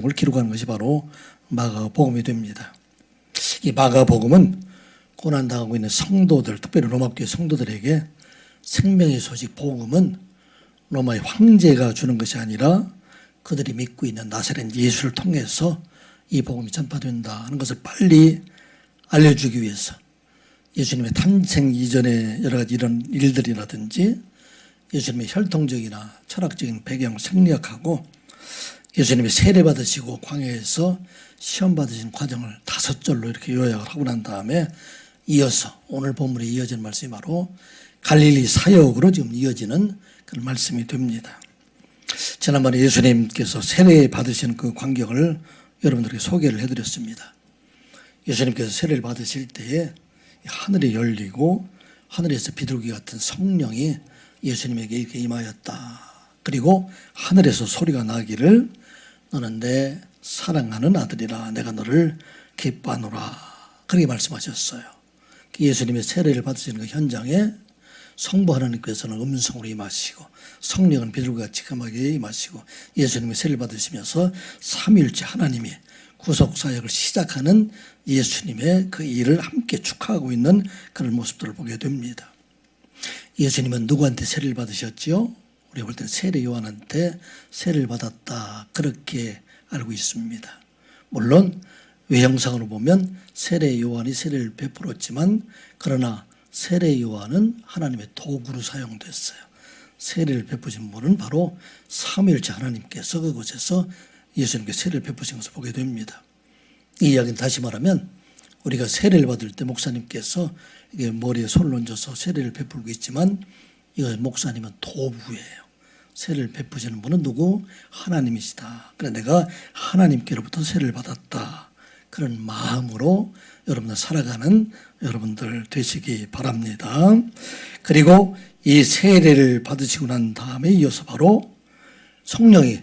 을 기록하는 것이 바로 마가복음이 됩니다. 이 마가복음은 고난당하고 있는 성도들, 특별히 로마교회 성도들에게 생명의 소식 복음은 로마의 황제가 주는 것이 아니라 그들이 믿고 있는 나사렛 예수를 통해서 이 복음이 전파된다 하는 것을 빨리 알려주기 위해서 예수님의 탄생 이전의 여러 가지 이런 일들이라든지 예수님의 혈통적이나 철학적인 배경을 생략하고 예수님이 세례 받으시고 광야에서 시험 받으신 과정을 5절로 이렇게 요약을 하고 난 다음에 이어서 오늘 본문에 이어지는 말씀이 바로 갈릴리 사역으로 지금 이어지는 그런 말씀이 됩니다. 지난번에 예수님께서 세례 받으신 그 광경을 여러분들에게 소개를 해드렸습니다. 예수님께서 세례를 받으실 때에 하늘이 열리고 하늘에서 비둘기 같은 성령이 예수님에게 이렇게 임하였다. 그리고 하늘에서 소리가 나기를 너는 내 사랑하는 아들이라 내가 너를 기뻐하노라. 그렇게 말씀하셨어요. 예수님의 세례를 받으시는 그 현장에 성부 하나님께서는 음성으로 임하시고 성령은 비둘기같이 금하게 임하시고 예수님의 세례를 받으시면서 삼위일체 하나님이 구속사역을 시작하는 예수님의 그 일을 함께 축하하고 있는 그런 모습들을 보게 됩니다. 예수님은 누구한테 세례를 받으셨지요? 우리가 볼 때는 세례 요한한테 세례를 받았다 그렇게 알고 있습니다. 물론 외형상으로 보면 세례 요한이 세례를 베풀었지만 그러나 세례 요한은 하나님의 도구로 사용됐어요. 세례를 베푸신 분은 바로 삼위일체 하나님께서 그곳에서 예수님께 세례를 베푸신 것을 보게 됩니다. 이 이야기는 다시 말하면 우리가 세례를 받을 때 목사님께서 이게 머리에 손을 얹어서 세례를 베풀고 있지만 이거 목사님은 도구예요. 세례를 베푸시는 분은 누구? 하나님이시다. 그래 내가 하나님께로부터 세례를 받았다. 그런 마음으로 여러분들 살아가는 여러분들 되시기 바랍니다. 그리고 이 세례를 받으시고 난 다음에 이어서 바로 성령이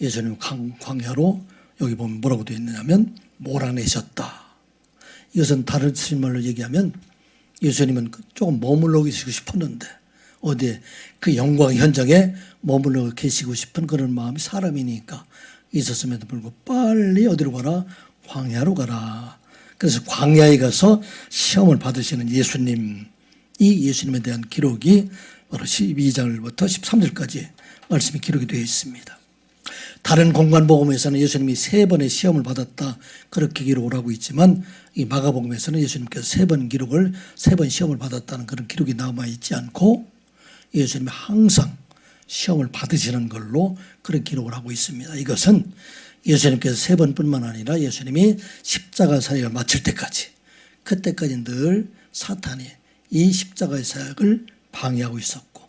예수님 광야로 여기 보면 뭐라고 되어 있느냐면 몰아내셨다. 이것은 다른 말로 얘기하면 예수님은 조금 머물러 계시고 싶었는데 어디에 그 영광 현장에 머물러 계시고 싶은 그런 마음이 사람이니까 있었음에도 불구하고 빨리 어디로 가라? 광야로 가라. 그래서 광야에 가서 시험을 받으시는 예수님, 이 예수님에 대한 기록이 바로 12장부터 13절까지 말씀이 기록이 되어 있습니다. 다른 공관복음에서는 예수님이 3번의 시험을 받았다 그렇게 기록을 하고 있지만 이 마가복음에서는 예수님께서 3번 시험을 받았다는 그런 기록이 남아있지 않고 예수님이 항상 시험을 받으시는 걸로 그런 기록을 하고 있습니다. 이것은 예수님께서 3번뿐만 아니라 예수님이 십자가 사역을 마칠 때까지 그때까지 늘 사탄이 이 십자가의 사역을 방해하고 있었고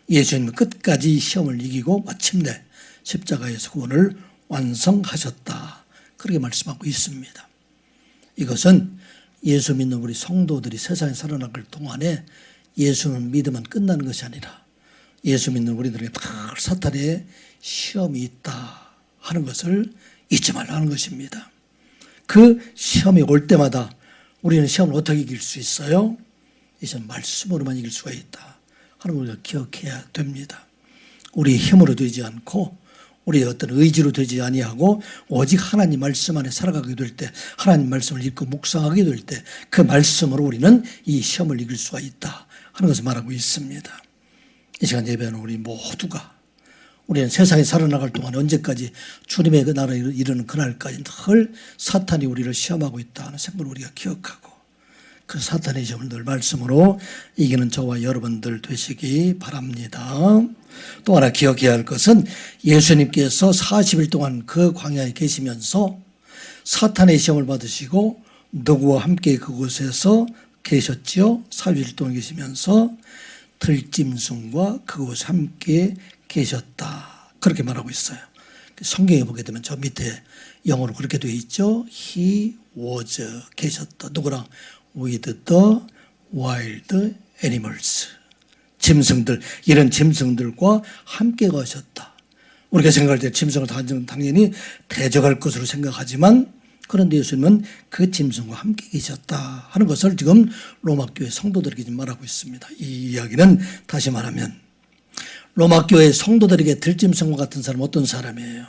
예수님은 끝까지 시험을 이기고 마침내 십자가에서 구원을 완성하셨다. 그렇게 말씀하고 있습니다. 이것은 예수 믿는 우리 성도들이 세상에 살아나갈 동안에 예수를 믿으면 끝나는 것이 아니라 예수 믿는 우리들에게 다 사탄의 시험이 있다 하는 것을 잊지 말라는 것입니다. 그 시험이 올 때마다 우리는 시험을 어떻게 이길 수 있어요? 이제는 말씀으로만 이길 수가 있다 하는 걸 우리가 기억해야 됩니다. 우리의 힘으로 되지 않고 우리의 어떤 의지로 되지 아니하고 오직 하나님 말씀 안에 살아가게 될 때 하나님 말씀을 읽고 묵상하게 될 때 그 말씀으로 우리는 이 시험을 이길 수가 있다 하는 것을 말하고 있습니다. 이 시간 예배하는 우리 모두가 우리는 세상에 살아나갈 동안 언제까지 주님의 그 나라에 이르는 그날까지 늘 사탄이 우리를 시험하고 있다 하는 생각을 우리가 기억하고 그 사탄의 시험을 늘 말씀으로 이기는 저와 여러분들 되시기 바랍니다. 또 하나 기억해야 할 것은 예수님께서 40일 동안 그 광야에 계시면서 사탄의 시험을 받으시고 누구와 함께 그곳에서 계셨지요? 40일 동안 계시면서 들짐승과 그곳에 함께 계셨다. 그렇게 말하고 있어요. 성경에 보게 되면 저 밑에 영어로 그렇게 되어 있죠. He was 계셨다. 누구랑? With the wild animals. 짐승들, 이런 짐승들과 함께 가셨다. 우리가 생각할 때 짐승을 당연히 대적할 것으로 생각하지만 그런데 예수님은 그 짐승과 함께 계셨다 하는 것을 지금 로마교회 성도들에게 지금 말하고 있습니다. 이 이야기는 다시 말하면 로마교회 성도들에게 들짐승과 같은 사람은 어떤 사람이에요?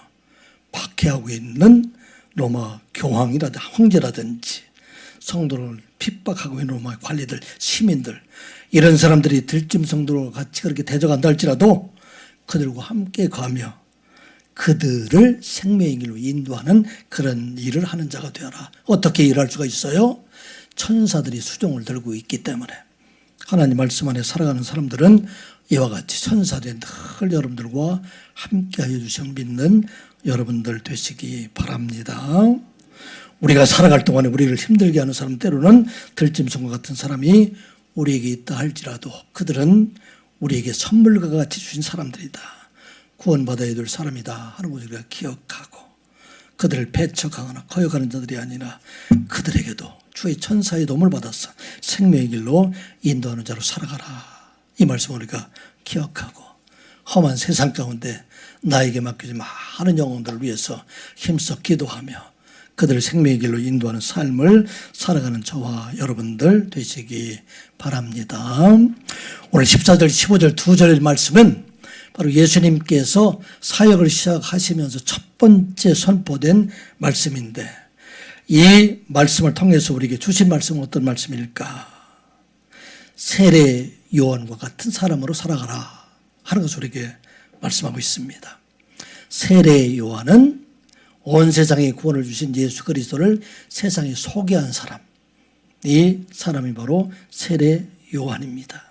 박해하고 있는 로마 교황이라든지 황제라든지 성도를 핍박하고 있는 로마 관리들, 시민들, 이런 사람들이 들짐 성도로 같이 그렇게 대적한다 할지라도 그들과 함께 가며 그들을 생명의 길로 인도하는 그런 일을 하는 자가 되어라. 어떻게 일할 수가 있어요? 천사들이 수종을 들고 있기 때문에. 하나님 말씀 안에 살아가는 사람들은 이와 같이 천사들이 늘 여러분들과 함께하여 주시는 믿는 여러분들 되시기 바랍니다. 우리가 살아갈 동안에 우리를 힘들게 하는 사람, 때로는 들짐승과 같은 사람이 우리에게 있다 할지라도 그들은 우리에게 선물과 같이 주신 사람들이다, 구원받아야 될 사람이다 하는 것을 우리가 기억하고 그들을 배척하거나 거역하는 자들이 아니라 그들에게도 주의 천사의 도움을 받아서 생명의 길로 인도하는 자로 살아가라, 이 말씀을 우리가 기억하고 험한 세상 가운데 나에게 맡겨진 많은 영혼들을 위해서 힘써 기도하며 그들을 생명의 길로 인도하는 삶을 살아가는 저와 여러분들 되시기 바랍니다. 오늘 14절 15절 두 절 말씀은 바로 예수님께서 사역을 시작하시면서 첫 번째 선포된 말씀인데, 이 말씀을 통해서 우리에게 주신 말씀은 어떤 말씀일까? 세례 요한과 같은 사람으로 살아가라 하는 것을 우리에게 말씀하고 있습니다. 세례 요한은 온 세상에 구원을 주신 예수 그리스도를 세상에 소개한 사람, 이 사람이 바로 세례 요한입니다.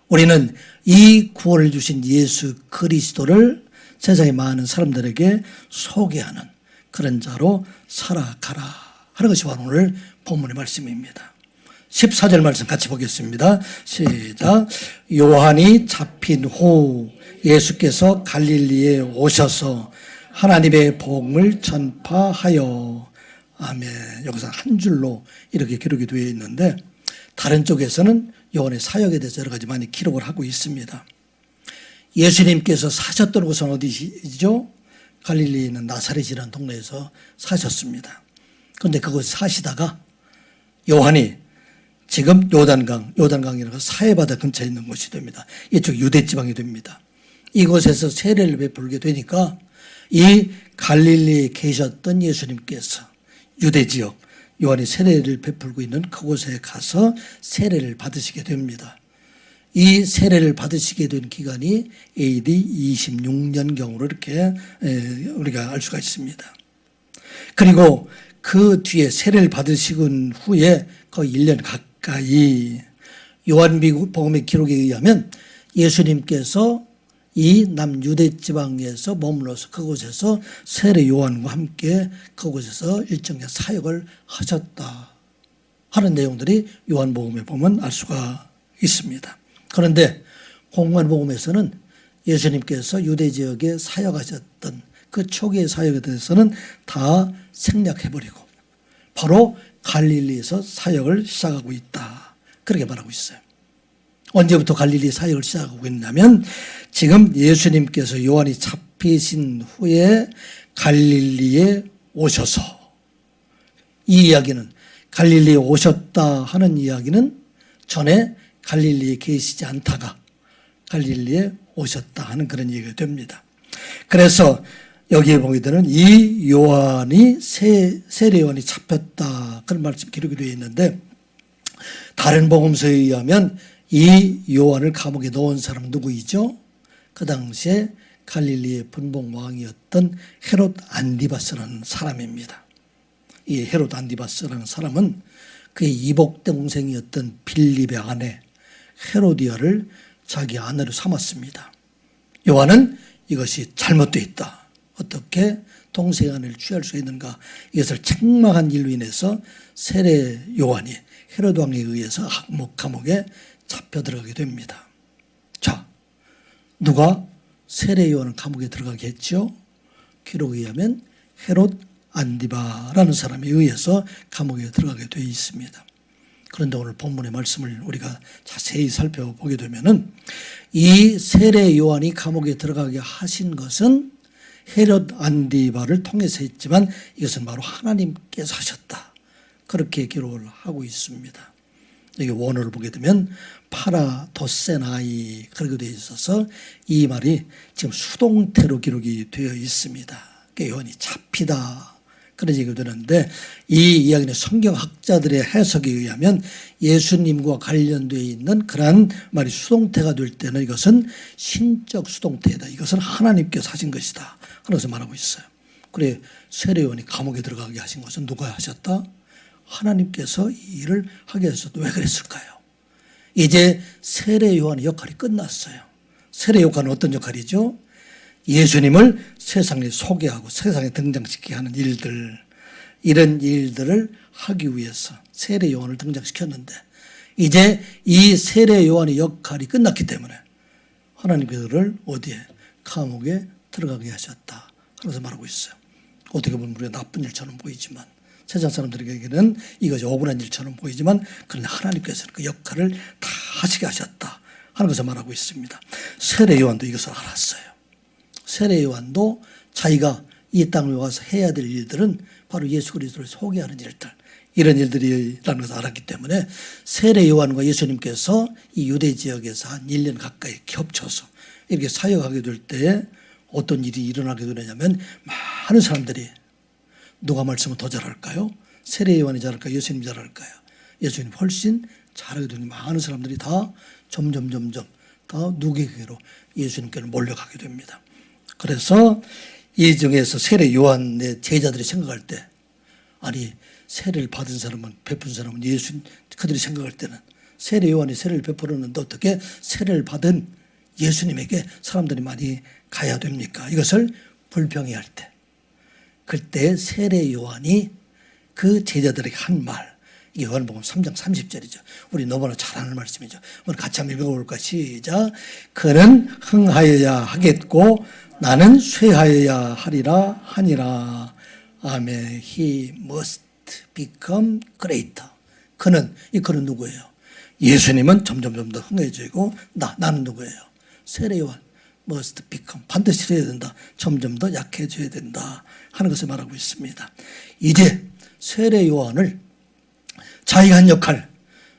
우리는 이 구원을 주신 예수 그리스도를 세상의 많은 사람들에게 소개하는 그런 자로 살아가라 하는 것이 바로 오늘 본문의 말씀입니다. 14절 말씀 같이 보겠습니다. 시작. 요한이 잡힌 후 예수께서 갈릴리에 오셔서 하나님의 복음을 전파하여. 아멘. 여기서 한 줄로 이렇게 기록이 되어 있는데, 다른 쪽에서는 요한의 사역에 대해서 여러 가지 많이 기록을 하고 있습니다. 예수님께서 사셨던 곳은 어디시죠? 갈릴리에 있는 나사렛이라는 동네에서 사셨습니다. 그런데 그곳에 사시다가 요한이 지금 요단강이라고 사해바다 근처에 있는 곳이 됩니다. 이쪽 유대 지방이 됩니다. 이곳에서 세례를 베풀게 되니까 이 갈릴리에 계셨던 예수님께서 유대 지역 요한이 세례를 베풀고 있는 그곳에 가서 세례를 받으시게 됩니다. 이 세례를 받으시게 된 기간이 AD 26년경으로 이렇게 우리가 알 수가 있습니다. 그리고 그 뒤에 세례를 받으시고 후에 거의 1년 가까이 요한복음의 기록에 의하면 예수님께서 이 남유대 지방에서 머물러서 그곳에서 세례 요한과 함께 그곳에서 일정의 사역을 하셨다 하는 내용들이 요한복음에 보면 알 수가 있습니다. 그런데 공관복음에서는 예수님께서 유대 지역에 사역하셨던 그 초기의 사역에 대해서는 다 생략해버리고 바로 갈릴리에서 사역을 시작하고 있다, 그렇게 말하고 있어요. 언제부터 갈릴리 사역을 시작하고 있냐면 지금 예수님께서 요한이 잡히신 후에 갈릴리에 오셔서, 이 이야기는 갈릴리에 오셨다 하는 이야기는 전에 갈릴리에 계시지 않다가 갈릴리에 오셨다 하는 그런 얘기가 됩니다. 그래서 여기에 보게 되는 이 요한이 세례 요한이 잡혔다 그런 말씀 기록이 되어 있는데, 다른 복음서에 의하면 이 요한을 감옥에 넣은 사람은 누구이죠? 그 당시에 갈릴리의 분봉왕이었던 헤롯 안디바스라는 사람입니다. 이 헤롯 안디바스라는 사람은 그의 이복 동생이었던 빌립의 아내 헤로디아를 자기 아내로 삼았습니다. 요한은 이것이 잘못되어 있다, 어떻게 동생의 아내를 취할 수 있는가, 이것을 책망한 일로 인해서 세례 요한이 헤롯 왕에 의해서 감옥에 잡혀 들어가게 됩니다. 자, 누가 세례 요한을 감옥에 들어가게 했죠? 기록에 의하면 헤롯 안디바라는 사람에 의해서 감옥에 들어가게 되어 있습니다. 그런데 오늘 본문의 말씀을 우리가 자세히 살펴보게 되면은 이 세례 요한이 감옥에 들어가게 하신 것은 헤롯 안디바를 통해서 했지만 이것은 바로 하나님께서 하셨다, 그렇게 기록을 하고 있습니다. 여기 원어를 보게 되면 파라도세나이 그렇게 되어 있어서 이 말이 지금 수동태로 기록이 되어 있습니다. 요한이 잡히다. 그런 얘기가 되는데 이 이야기는 성경학자들의 해석에 의하면 예수님과 관련되어 있는 그러한 말이 수동태가 될 때는 이것은 신적 수동태이다. 이것은 하나님께서 하신 것이다. 그래서 말하고 있어요. 그래 세례 요한이 감옥에 들어가게 하신 것은 누가 하셨다? 하나님께서 이 일을 하게 하셨다. 왜 그랬을까요? 이제 세례 요한의 역할이 끝났어요. 세례 요한은 어떤 역할이죠? 예수님을 세상에 소개하고 세상에 등장시키게 하는 일들, 이런 일들을 하기 위해서 세례 요한을 등장시켰는데 이제 이 세례 요한의 역할이 끝났기 때문에 하나님께서 그를 어디에? 감옥에 들어가게 하셨다. 그래서 말하고 있어요. 어떻게 보면 우리가 나쁜 일처럼 보이지만 세상 사람들에게는 이것이 억울한 일처럼 보이지만 그러나 하나님께서는 그 역할을 다 하시게 하셨다 하는 것을 말하고 있습니다. 세례 요한도 이것을 알았어요. 세례 요한도 자기가 이 땅에 와서 해야 될 일들은 바로 예수 그리스도를 소개하는 일들, 이런 일들이라는 것을 알았기 때문에 세례 요한과 예수님께서 이 유대 지역에서 한 1년 가까이 겹쳐서 이렇게 사역하게 될 때에 어떤 일이 일어나게 되냐면 많은 사람들이 누가 말씀을 더 잘할까요? 세례 요한이 잘할까요? 예수님이 잘할까요? 예수님이 훨씬 잘하게 되니 많은 사람들이 다 점점 다 누구에게로 예수님께로 몰려가게 됩니다. 그래서 이 중에서 세례 요한의 제자들이 생각할 때 아니 세례를 받은 사람은 베푼 사람은 예수 그들이 생각할 때는 세례 요한이 세례를 베풀었는데 어떻게 세례를 받은 예수님에게 사람들이 많이 가야 됩니까? 이것을 불평해할 때 그때 세례 요한이 그 제자들에게 한 말, 이게 요한복음 3장 30절이죠. 우리 너무나 잘 아는 말씀이죠. 오늘 같이 한번 읽어볼까? 시작. 그는 흥하여야 하겠고 나는 쇠하여야 하리라 하니라. 아멘. He must become greater. 그는 누구예요? 예수님은 점점 더 흥해지고 나는 누구예요? 세례 요한. must become. 반드시 해야 된다. 점점 더 약해져야 된다 하는 것을 말하고 있습니다. 이제 세례 요한을 자기가 한 역할,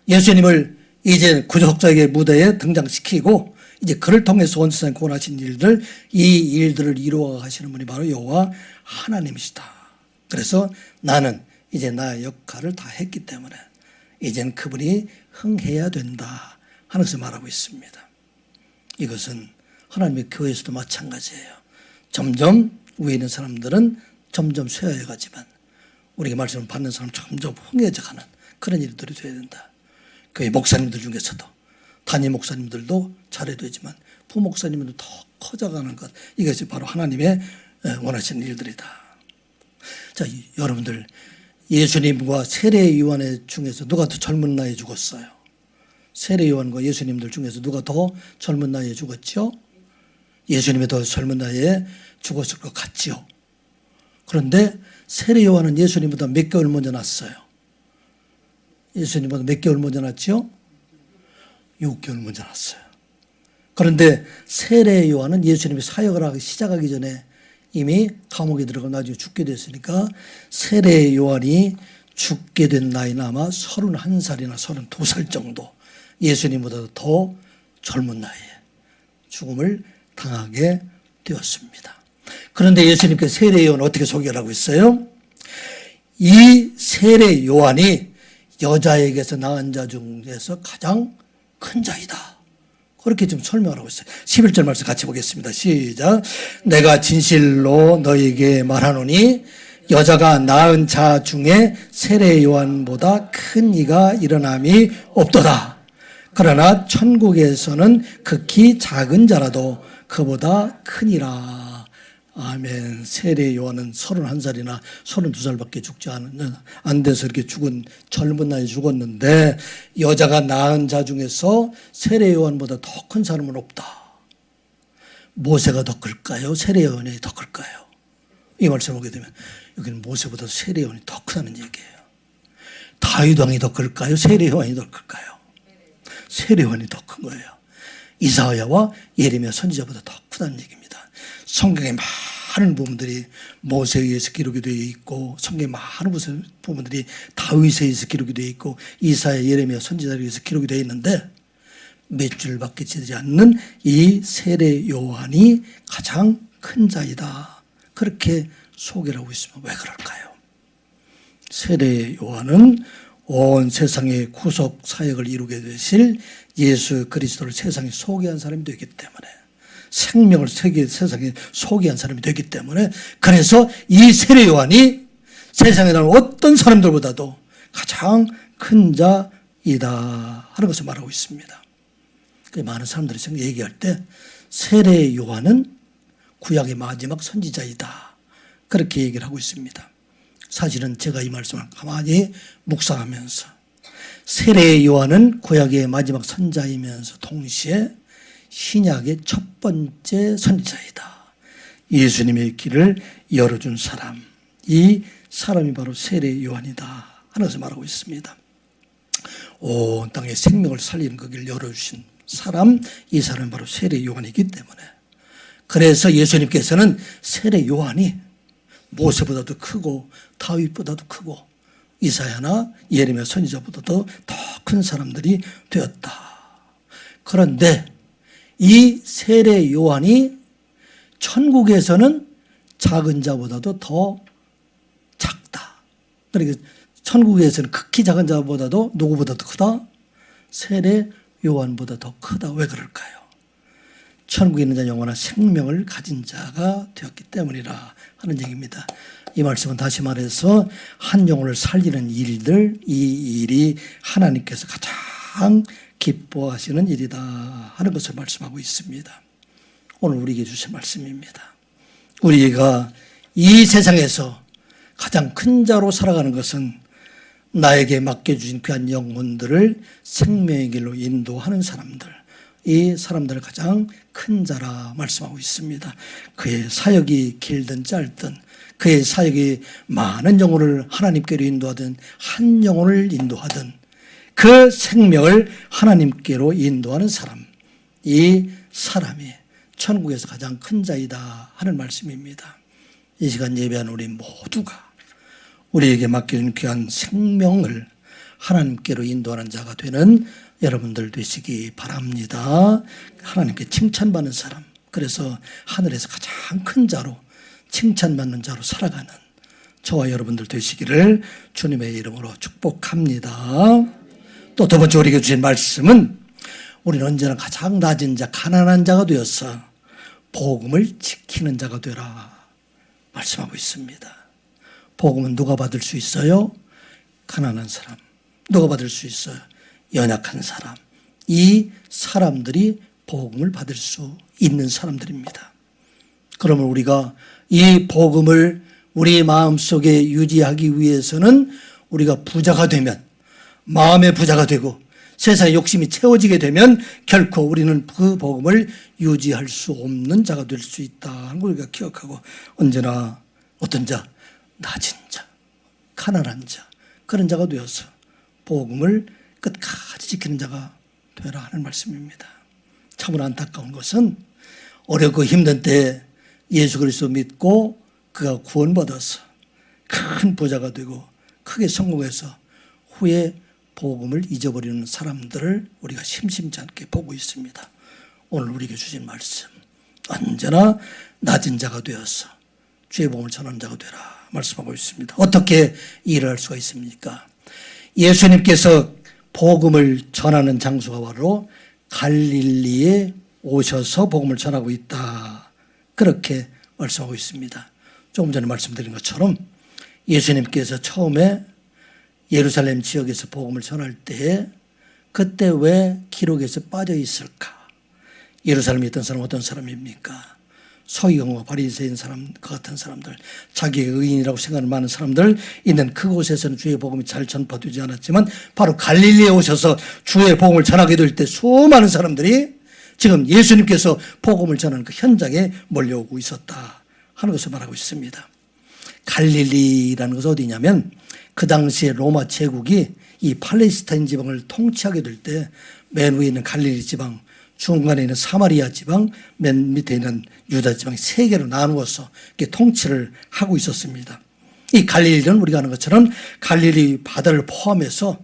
예수님을 이제 구속자의 무대에 등장시키고 이제 그를 통해서 온 세상에 구원하신 일들, 이 일들을 이루어 가시는 분이 바로 여호와 하나님이시다. 그래서 나는 이제 나의 역할을 다 했기 때문에 이젠 그분이 흥해야 된다 하는 것을 말하고 있습니다. 이것은 하나님의 교회에서도 마찬가지예요. 점점 위에 있는 사람들은 점점 쇠하여 가지만 우리가 말씀을 받는 사람 점점 흥해져가는 그런 일들이 되어야 된다. 교회 목사님들 중에서도 단임 목사님들도 잘해야 되지만 부목사님들도 더 커져가는 것, 이것이 바로 하나님의 원하시는 일들이다. 자, 여러분들 예수님과 세례 요한의 중에서 누가 더 젊은 나이에 죽었어요? 세례 요한과 예수님들 중에서 누가 더 젊은 나이에 죽었죠? 예수님이 더 젊은 나이에 죽었을 것 같지요. 그런데 세례 요한은 예수님보다 몇 개월 먼저 났어요. 예수님보다 몇 개월 먼저 났죠? 6개월 먼저 났어요. 그런데 세례 요한은 예수님이 사역을 하기 시작하기 전에 이미 감옥에 들어가 나중에 죽게 됐으니까 세례 요한이 죽게 된 나이는 아마 31살이나 32살 정도, 예수님보다 더 젊은 나이에 죽음을 당하게 되었습니다. 그런데 예수님께서 세례 요한을 어떻게 소개를 하고 있어요? 이 세례 요한이 여자에게서 낳은 자 중에서 가장 큰 자이다. 그렇게 좀 설명을 하고 있어요. 11절 말씀 같이 보겠습니다. 시작. 내가 진실로 너에게 말하노니 여자가 낳은 자 중에 세례 요한보다 큰 이가 일어남이 없도다. 그러나 천국에서는 극히 작은 자라도 그보다 크니라. 아멘. 세례 요한은 31살이나 32살밖에 죽지 안 돼서 이렇게 죽은 젊은 나이에 죽었는데 여자가 낳은 자 중에서 세례 요한보다 더 큰 사람은 없다. 모세가 더 클까요? 세례 요한이 더 클까요? 이 말씀을 보게 되면 여기는 모세보다 세례 요한이 더 크다는 얘기예요. 다윗 왕이 더 클까요? 세례 요한이 더 클까요? 세례 요한이 더 큰 거예요. 이사야와 예레미야 선지자보다 더 크다는 얘기입니다. 성경에 많은 부분들이 모세에 의해서 기록이 되어 있고 성경에 많은 부분들이 다윗에 의해서 기록이 되어 있고 이사야, 예레미야 선지자에 의해서 기록이 되어 있는데 몇 줄밖에 되지 않는 이 세례 요한이 가장 큰 자이다. 그렇게 소개를 하고 있으면 왜 그럴까요? 세례 요한은 온 세상의 구속 사역을 이루게 되실 예수 그리스도를 세상에 소개한 사람이 되기 때문에, 생명을 세상에 소개한 사람이 되기 때문에, 그래서 이 세례 요한이 세상에 나온 어떤 사람들보다도 가장 큰 자이다 하는 것을 말하고 있습니다. 많은 사람들이 얘기할 때 세례 요한은 구약의 마지막 선지자이다, 그렇게 얘기를 하고 있습니다. 사실은 제가 이 말씀을 가만히 묵상하면서 세례 요한은 구약의 마지막 선지자이면서 동시에 신약의 첫 번째 선지자이다. 예수님의 길을 열어준 사람, 이 사람이 바로 세례 요한이다 하는 것을 말하고 있습니다. 온 땅에 생명을 살리는 그 길을 열어주신 사람, 이 사람은 바로 세례 요한이기 때문에, 그래서 예수님께서는 세례 요한이 모세보다도 크고 다윗보다도 크고 이사야나 예레미야 선지자보다도 더 큰 사람들이 되었다. 그런데 이 세례 요한이 천국에서는 작은 자보다도 더 작다. 그러니까 천국에서는 극히 작은 자보다도 누구보다도 크다? 세례 요한보다 더 크다. 왜 그럴까요? 천국에 있는 자 영원한 생명을 가진 자가 되었기 때문이라 하는 얘기입니다. 이 말씀은 다시 말해서 한 영혼을 살리는 일들, 이 일이 하나님께서 가장 기뻐하시는 일이다 하는 것을 말씀하고 있습니다. 오늘 우리에게 주신 말씀입니다. 우리가 이 세상에서 가장 큰 자로 살아가는 것은 나에게 맡겨주신 귀한 영혼들을 생명의 길로 인도하는 사람들, 이 사람들을 가장 큰 자라 말씀하고 있습니다. 그의 사역이 길든 짧든, 그의 사역이 많은 영혼을 하나님께로 인도하든 한 영혼을 인도하든 그 생명을 하나님께로 인도하는 사람, 이 사람이 천국에서 가장 큰 자이다 하는 말씀입니다. 이 시간 예배한 우리 모두가 우리에게 맡겨진 귀한 생명을 하나님께로 인도하는 자가 되는 여러분들 되시기 바랍니다. 하나님께 칭찬받는 사람, 그래서 하늘에서 가장 큰 자로, 칭찬받는 자로 살아가는 저와 여러분들 되시기를 주님의 이름으로 축복합니다. 또 두 번째 우리에게 주신 말씀은 우리는 언제나 가장 낮은 자, 가난한 자가 되어서 복음을 지키는 자가 되라 말씀하고 있습니다. 복음은 누가 받을 수 있어요? 가난한 사람. 누가 받을 수 있어요? 연약한 사람. 이 사람들이 복음을 받을 수 있는 사람들입니다. 그러면 우리가 이 복음을 우리 마음속에 유지하기 위해서는 우리가 부자가 되면, 마음의 부자가 되고 세상의 욕심이 채워지게 되면 결코 우리는 그 복음을 유지할 수 없는 자가 될 수 있다는 걸 우리가 기억하고, 언제나 어떤 자? 낮은 자, 가난한 자, 그런 자가 되어서 복음을 끝까지 지키는 자가 되라 하는 말씀입니다. 참으로 안타까운 것은 어렵고 힘든 때 예수 그리스도 믿고 그가 구원받아서 큰 부자가 되고 크게 성공해서 후에 복음을 잊어버리는 사람들을 우리가 심심치 않게 보고 있습니다. 오늘 우리에게 주신 말씀, 언제나 낮은 자가 되어서 주의 복음을 전하는 자가 되라 말씀하고 있습니다. 어떻게 일을 할 수가 있습니까? 예수님께서 복음을 전하는 장소가 바로 갈릴리에 오셔서 복음을 전하고 있다, 그렇게 말씀하고 있습니다. 조금 전에 말씀드린 것처럼 예수님께서 처음에 예루살렘 지역에서 복음을 전할 때에 그때 왜 기록에서 빠져 있을까? 예루살렘에 있던 사람은 어떤 사람입니까? 서기관과 바리새인 사람, 그 같은 사람들, 자기의 의인이라고 생각하는 많은 사람들 있는 그곳에서는 주의 복음이 잘 전파되지 않았지만 바로 갈릴리에 오셔서 주의 복음을 전하게 될 때 수많은 사람들이 지금 예수님께서 복음을 전하는 그 현장에 몰려오고 있었다 하는 것을 말하고 있습니다. 갈릴리라는 것은 어디냐면 그 당시에 로마 제국이 이 팔레스타인 지방을 통치하게 될 때 맨 위에 있는 갈릴리 지방, 중간에 있는 사마리아 지방, 맨 밑에 있는 유다 지방이 세 개로 나누어서 이렇게 통치를 하고 있었습니다. 이 갈릴리는 우리가 아는 것처럼 갈릴리 바다를 포함해서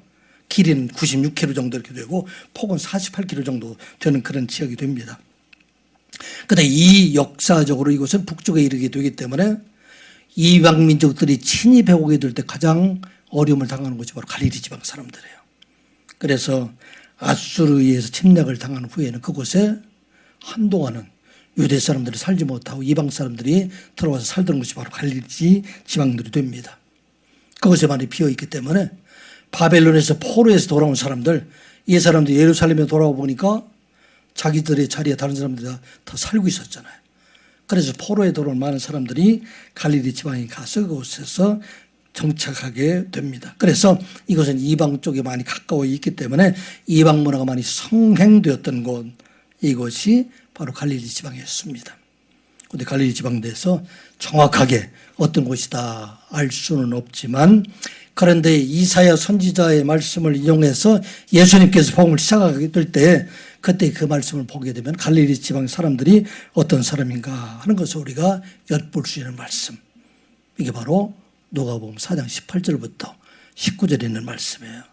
길이는 96km 정도 이렇게 되고 폭은 48km 정도 되는 그런 지역이 됩니다. 그런데 이 역사적으로 이곳은 북쪽에 이르게 되기 때문에 이방 민족들이 침입해 오게 될 때 가장 어려움을 당하는 곳이 바로 갈릴리 지방 사람들이에요. 그래서 아수르에 의해서 침략을 당한 후에는 그곳에 한동안은 유대 사람들이 살지 못하고 이방 사람들이 들어와서 살던 곳이 바로 갈릴리 지방들이 됩니다. 그곳에 많이 비어있기 때문에 바벨론에서 포로에서 돌아온 사람들, 이 사람들이 예루살렘에 돌아와 보니까 자기들의 자리에 다른 사람들이 다 살고 있었잖아요. 그래서 포로에 돌아온 많은 사람들이 갈릴리 지방에 가서 그곳에서 정착하게 됩니다. 그래서 이곳은 이방 쪽에 많이 가까워 있기 때문에 이방 문화가 많이 성행되었던 곳, 이곳이 바로 갈릴리 지방이었습니다. 그런데 갈릴리 지방 내에서 정확하게 어떤 곳이다 알 수는 없지만, 그런데 이사야 선지자의 말씀을 이용해서 예수님께서 복음을 시작하게 될 때 그때 그 말씀을 보게 되면 갈릴리 지방 사람들이 어떤 사람인가 하는 것을 우리가 엿볼 수 있는 말씀, 이게 바로 누가복음 4장 18절부터 19절에 있는 말씀이에요.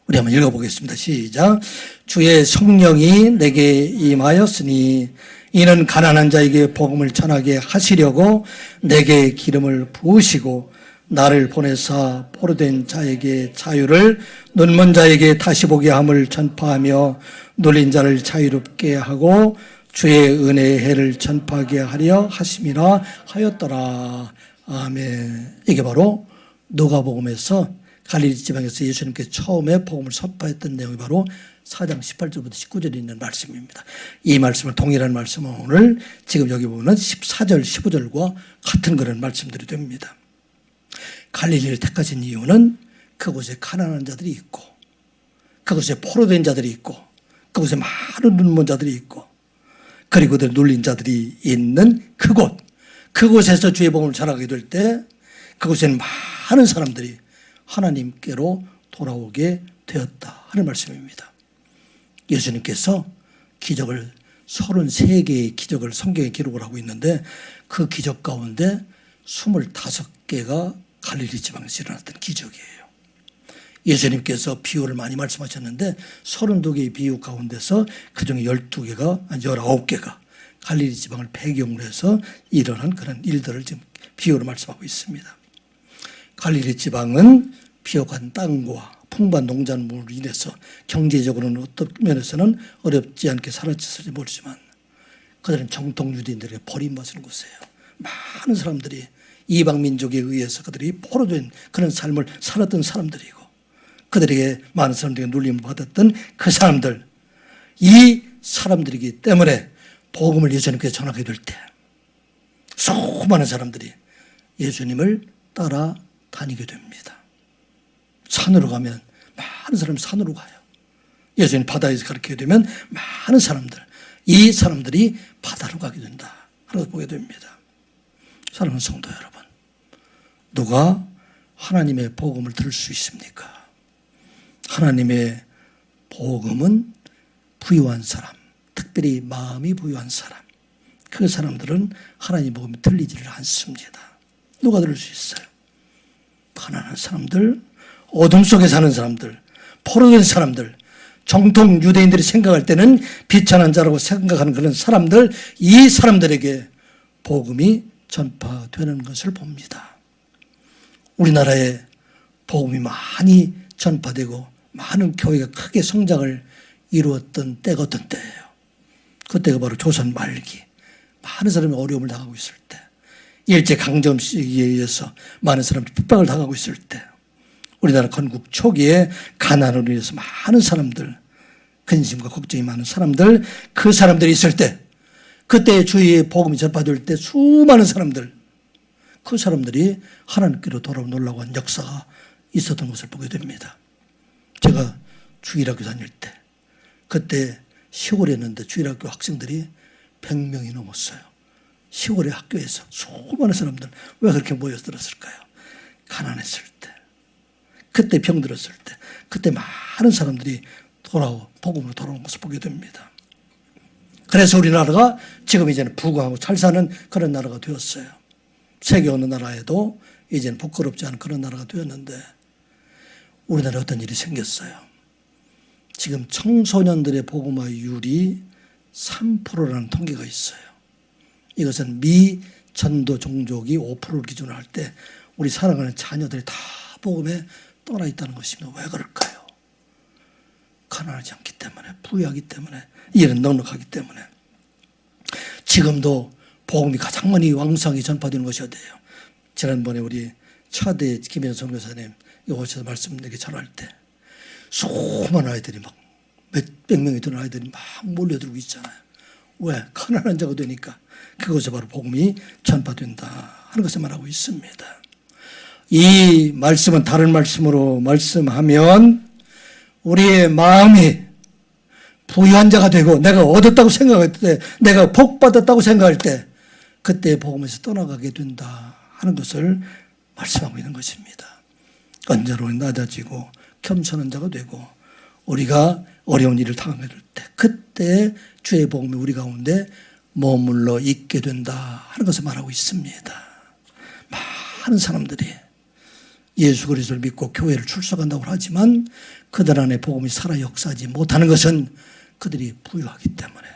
우리 한번 읽어보겠습니다. 시작. 주의 성령이 내게 임하였으니 이는 가난한 자에게 복음을 전하게 하시려고 내게 기름을 부으시고 나를 보내사 포로된 자에게 자유를, 눈먼 자에게 다시 보게 함을 전파하며 눌린 자를 자유롭게 하고 주의 은혜의 해를 전파하게 하려 하심이라 하였더라. 아멘. 이게 바로 누가복음에서 갈릴리 지방에서 예수님께서 처음에 복음을 선포했던 내용이 바로 4장 18절부터 19절에 있는 말씀입니다. 이 말씀을 동일한 말씀은 오늘 지금 여기 보면 14절, 15절과 같은 그런 말씀들이 됩니다. 갈릴리를 택하신 이유는 그곳에 가난한 자들이 있고, 그곳에 포로된 자들이 있고, 그곳에 많은 눈먼 자들이 있고, 그리고 눌린 자들이 있는 그곳, 그곳에서 주의 복음을 전하게 될 때 그곳에는 많은 사람들이 하나님께로 돌아오게 되었다 하는 말씀입니다. 예수님께서 기적을 33개의 기적을 성경에 기록을 하고 있는데 그 기적 가운데 25개가 갈릴리 지방에서 일어났던 기적이에요. 예수님께서 비유를 많이 말씀하셨는데 32개의 비유 가운데서 그중에 12개가, 19개가 갈릴리 지방을 배경으로 해서 일어난 그런 일들을 지금 비유로 말씀하고 있습니다. 갈릴리 지방은 비옥한 땅과 풍부한 농작물로 인해서 경제적으로는 어떤 면에서는 어렵지 않게 살았을지 모르지만 그들은 정통 유대인들의 버림받은 곳이에요. 많은 사람들이 이방 민족에 의해서 그들이 포로된 그런 삶을 살았던 사람들이고, 그들에게 많은 사람들이 눌림을 받았던 그 사람들, 이 사람들이기 때문에 복음을 예수님께서 전하게 될 때 수많은 사람들이 예수님을 따라 다니게 됩니다. 산으로 가면 많은 사람이 산으로 가요. 예수님 바다에서 가르치게 되면 많은 사람들, 이 사람들이 바다로 가게 된다 하는 걸 보게 됩니다. 사랑하는 성도 여러분, 누가 하나님의 복음을 들을 수 있습니까? 하나님의 복음은 부유한 사람, 특별히 마음이 부유한 사람, 그 사람들은 하나님의 복음이 들리지를 않습니다. 누가 들을 수 있어요? 가난한 사람들, 어둠 속에 사는 사람들, 포로된 사람들, 정통 유대인들이 생각할 때는 비천한 자라고 생각하는 그런 사람들, 이 사람들에게 복음이 전파되는 것을 봅니다. 우리나라에 복음이 많이 전파되고 많은 교회가 크게 성장을 이루었던 때가 어떤 때예요? 그때가 바로 조선 말기, 많은 사람이 어려움을 당하고 있을 때, 일제강점 시기에 의해서 많은 사람들이 핍박을 당하고 있을 때, 우리나라 건국 초기에 가난으로 인해서 많은 사람들, 근심과 걱정이 많은 사람들, 그 사람들이 있을 때, 그때 주의 복음이 전파될 때 수많은 사람들, 그 사람들이 하나님께로 돌아온 놀라운 역사가 있었던 것을 보게 됩니다. 제가 주일학교 다닐 때, 그때 시골이었는데 주일학교 학생들이 100명이 넘었어요. 시골의 학교에서 수많은 사람들, 왜 그렇게 모여들었을까요? 가난했을 때, 그때 병들었을 때, 그때 많은 사람들이 복음으로 돌아온 것을 보게 됩니다. 그래서 우리나라가 지금 이제는 부강하고 잘 사는 그런 나라가 되었어요. 세계 어느 나라에도 이제는 부끄럽지 않은 그런 나라가 되었는데, 우리나라에 어떤 일이 생겼어요. 지금 청소년들의 복음화율이 3%라는 통계가 있어요. 이것은 전도 종족이 5%를 기준으로 할 때 우리 사랑하는 자녀들이 다 복음에 떠나 있다는 것입니다. 왜 그럴까요? 가난하지 않기 때문에, 부유하기 때문에, 일은 넉넉하기 때문에. 지금도 복음이 가장 많이 왕성하게 전파되는 것이 어디예요? 지난번에 우리 차대 김현 선교사님 오셔서 말씀 이렇게 전할 때 수많은 아이들이 막 몇백 명이 되는 아이들이 막 몰려들고 있잖아요. 왜? 가난한 자가 되니까 그것이 바로 복음이 전파된다 하는 것을 말하고 있습니다. 이 말씀은 다른 말씀으로 말씀하면 우리의 마음이 부유한 자가 되고 내가 얻었다고 생각할 때, 내가 복 받았다고 생각할 때 그때 복음에서 떠나가게 된다 하는 것을 말씀하고 있는 것입니다. 언제로 낮아지고 겸손한 자가 되고 우리가 어려운 일을 당할 때 그때 주의 복음이 우리 가운데 머물러 있게 된다 하는 것을 말하고 있습니다. 많은 사람들이 예수 그리스도를 믿고 교회를 출석한다고 하지만 그들 안에 복음이 살아 역사하지 못하는 것은 그들이 부유하기 때문에,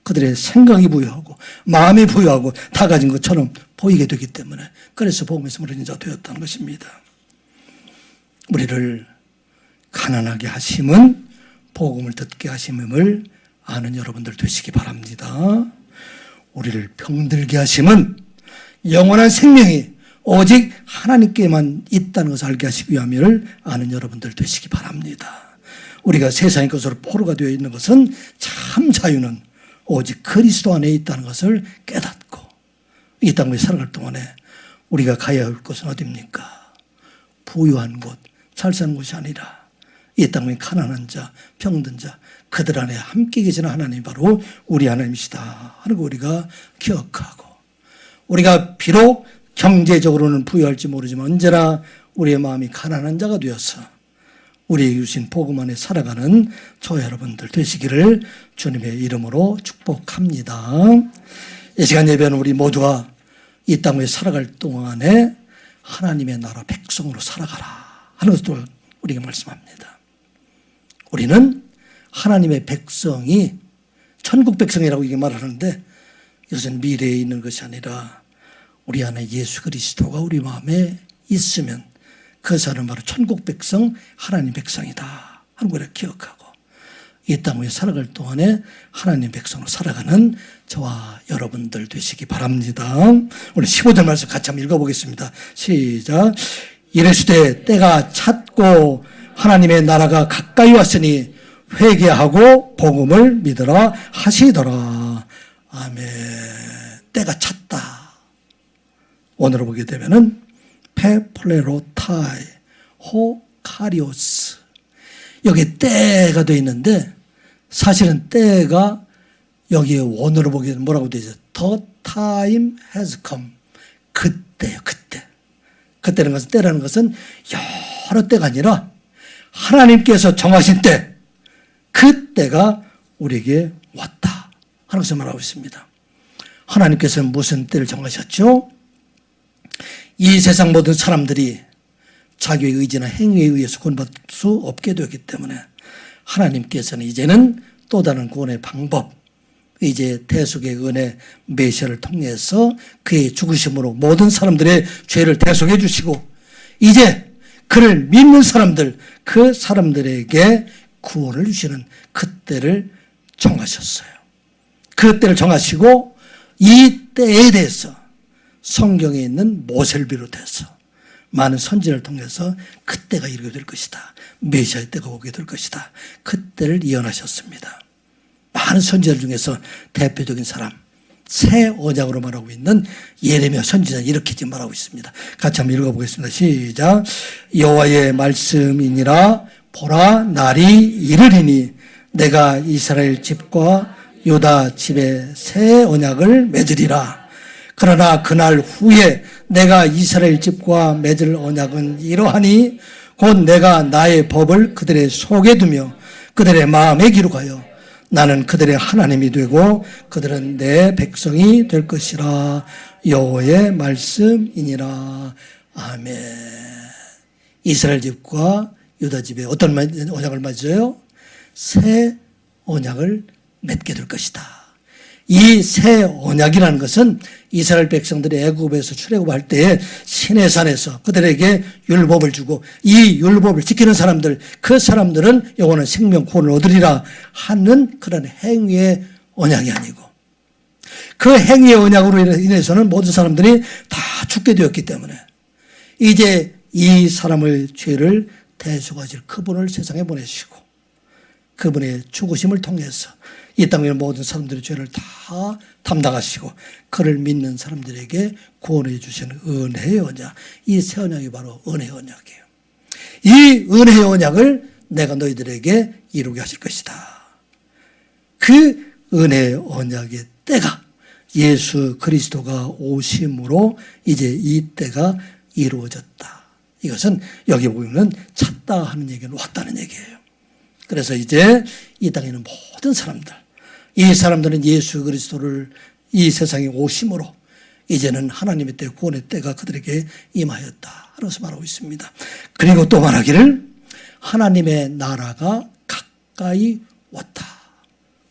그들의 생각이 부유하고 마음이 부유하고 다 가진 것처럼 보이게 되기 때문에, 그래서 복음에서 멀어진 자가 되었다는 것입니다. 우리를 가난하게 하심은 복음을 듣게 하심을 아는 여러분들 되시기 바랍니다. 우리를 병들게 하심은 영원한 생명이 오직 하나님께만 있다는 것을 알게 하시기 위함을 아는 여러분들 되시기 바랍니다. 우리가 세상의 것으로 포로가 되어 있는 것은 참 자유는 오직 그리스도 안에 있다는 것을 깨닫고 이 땅에 살아갈 동안에 우리가 가야 할 곳은 어디입니까? 부유한 곳, 잘 사는 곳이 아니라 이 땅에 가난한 자, 병든 자, 그들 안에 함께 계시는 하나님 바로 우리 하나님이시다 하는 거 우리가 기억하고, 우리가 비록 경제적으로는 부유할지 모르지만 언제나 우리의 마음이 가난한 자가 되어서 우리에게 주신 복음 안에 살아가는 저와 여러분들 되시기를 주님의 이름으로 축복합니다. 이 시간 예배는 우리 모두가 이 땅에 살아갈 동안에 하나님의 나라 백성으로 살아가라 하는 것도 우리에게 말씀합니다. 우리는 하나님의 백성이 천국 백성이라고 이게 말하는데 이것은 미래에 있는 것이 아니라 우리 안에 예수 그리스도가 우리 마음에 있으면 그 사람은 바로 천국 백성, 하나님 백성이다 하는 걸 기억하고 이 땅 위에 살아갈 동안에 하나님 백성으로 살아가는 저와 여러분들 되시기 바랍니다. 오늘 15절 말씀 같이 한번 읽어보겠습니다. 시작. 이르시되 때가 찼고 하나님의 나라가 가까이 왔으니 회개하고 복음을 믿으라 하시더라. 아멘. 때가 찼다. 오늘로 보게 되면은 페플레로타이 호카리오스, 여기에 때가 되어 있는데 사실은 때가 여기에 원어로 보게 되면 뭐라고 되죠? The time has come. 그때요, 그때. 그때라는 것은, 때라는 것은 여러 때가 아니라 하나님께서 정하신 때, 그 때가 우리에게 왔다 하는 것을 말하고 있습니다. 하나님께서는 무슨 때를 정하셨죠? 이 세상 모든 사람들이 자기의 의지나 행위에 의해서 구원받을 수 없게 되었기 때문에 하나님께서는 이제는 또 다른 구원의 방법, 이제 대속의 은혜 메시아를 통해서 그의 죽으심으로 모든 사람들의 죄를 대속해 주시고 이제 그를 믿는 사람들, 그 사람들에게 구원을 주시는 그때를 정하셨어요. 그때를 정하시고 이 때에 대해서 성경에 있는 모세를 비롯해서 많은 선지를 통해서 그때가 이르게 될 것이다. 메시아의 때가 오게 될 것이다. 그때를 예언하셨습니다. 많은 선지자 중에서 대표적인 사람, 새 언약으로 말하고 있는 예레미야 선지자는 이렇게 지금 말하고 있습니다. 같이 한번 읽어보겠습니다. 시작. 여호와의 말씀이니라. 보라, 날이 이르리니 내가 이스라엘 집과 유다 집에 새 언약을 맺으리라. 그러나 그날 후에 내가 이스라엘 집과 맺을 언약은 이러하니 곧 내가 나의 법을 그들의 속에 두며 그들의 마음에 기록하여 나는 그들의 하나님이 되고 그들은 내 백성이 될 것이라. 여호와의 말씀이니라. 아멘. 이스라엘 집과 유다 집에 어떤 언약을 맺어요? 새 언약을 맺게 될 것이다. 이 새 언약이라는 것은 이스라엘 백성들이 애굽에서 출애굽할 때에 시내산에서 그들에게 율법을 주고 이 율법을 지키는 사람들, 그 사람들은 영원한 생명 구원을 얻으리라 하는 그런 행위의 언약이 아니고, 그 행위의 언약으로 인해서는 모든 사람들이 다 죽게 되었기 때문에 이제 이 사람의 죄를 대속하실 그분을 세상에 보내시고 그분의 죽으심을 통해서 이 땅의 모든 사람들의 죄를 다 담당하시고 그를 믿는 사람들에게 구원해 주시는 은혜의 언약, 이 새 언약이 바로 은혜의 언약이에요. 이 은혜의 언약을 내가 너희들에게 이루게 하실 것이다. 그 은혜의 언약의 때가 예수 그리스도가 오심으로 이제 이 때가 이루어졌다. 이것은 여기 보면 찾다 하는 얘기는 왔다는 얘기예요. 그래서 이제 이 땅에 있는 모든 사람들, 이 사람들은 예수 그리스도를 이 세상에 오심으로 이제는 하나님의 때, 구원의 때가 그들에게 임하였다 하면서 말하고 있습니다. 그리고 또 말하기를 하나님의 나라가 가까이 왔다.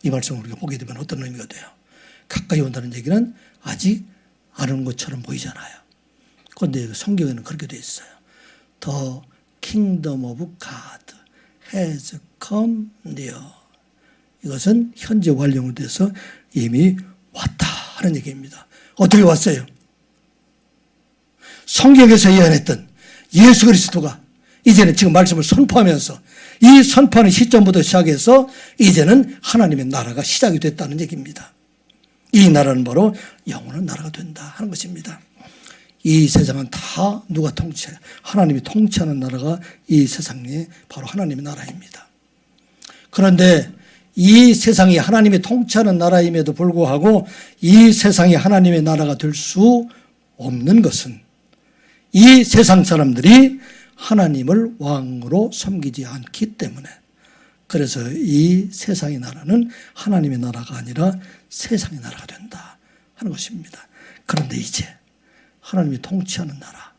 이 말씀을 우리가 보게 되면 어떤 의미가 돼요? 가까이 온다는 얘기는 아직 아는 것처럼 보이잖아요. 그런데 성경에는 그렇게 되어 있어요. The kingdom of God has come near. 이것은 현재 완료로 돼서 이미 왔다 하는 얘기입니다. 어떻게 왔어요? 성경에서 예언했던 예수 그리스도가 이제는 지금 말씀을 선포하면서 이 선포하는 시점부터 시작해서 이제는 하나님의 나라가 시작이 됐다는 얘기입니다. 이 나라는 바로 영원한 나라가 된다 하는 것입니다. 이 세상은 다 누가 통치해요? 하나님이 통치하는 나라가 이 세상에 바로 하나님의 나라입니다. 그런데 이 세상이 하나님이 통치하는 나라임에도 불구하고 이 세상이 하나님의 나라가 될 수 없는 것은 이 세상 사람들이 하나님을 왕으로 섬기지 않기 때문에, 그래서 이 세상의 나라는 하나님의 나라가 아니라 세상의 나라가 된다 하는 것입니다. 그런데 이제 하나님이 통치하는 나라,